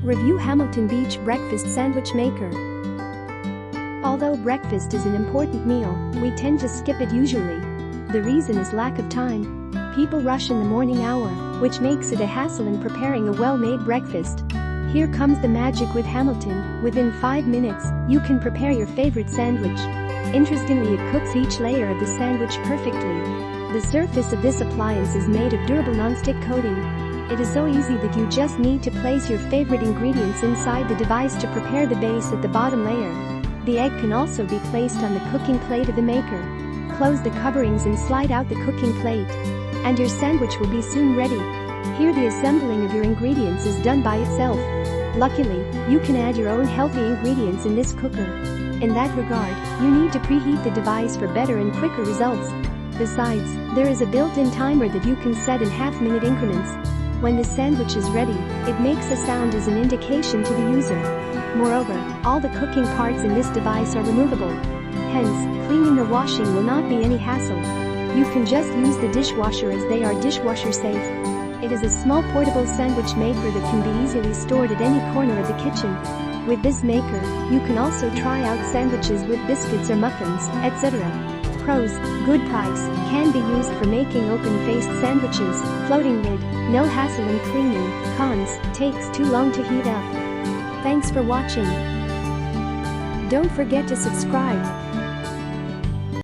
Review Hamilton Beach Breakfast Sandwich Maker. Although breakfast is an important meal, we tend to skip it usually. The reason is lack of time. People rush in the morning hour, which makes it a hassle in preparing a well-made breakfast. Here comes the magic with Hamilton. Within 5 minutes, you can prepare your favorite sandwich. Interestingly, it cooks each layer of the sandwich perfectly. The surface of this appliance is made of durable nonstick coating. It is so easy that you just need to place your favorite ingredients inside the device to prepare the base at the bottom layer. The egg can also be placed on the cooking plate of the maker. Close the coverings and slide out the cooking plate. And your sandwich will be soon ready. Here the assembling of your ingredients is done by itself. Luckily, you can add your own healthy ingredients in this cooker. In that regard, you need to preheat the device for better and quicker results. Besides, there is a built-in timer that you can set in half-minute increments. When the sandwich is ready, it makes a sound as an indication to the user. Moreover, all the cooking parts in this device are removable. Hence, cleaning or washing will not be any hassle. You can just use the dishwasher as they are dishwasher safe. It is a small portable sandwich maker that can be easily stored at any corner of the kitchen. With this maker, you can also try out sandwiches with biscuits or muffins, etc. Pros: good price, can be used for making open-faced sandwiches, floating lid, no hassle in cleaning. Cons: takes too long to heat up. Thanks for watching. Don't forget to subscribe.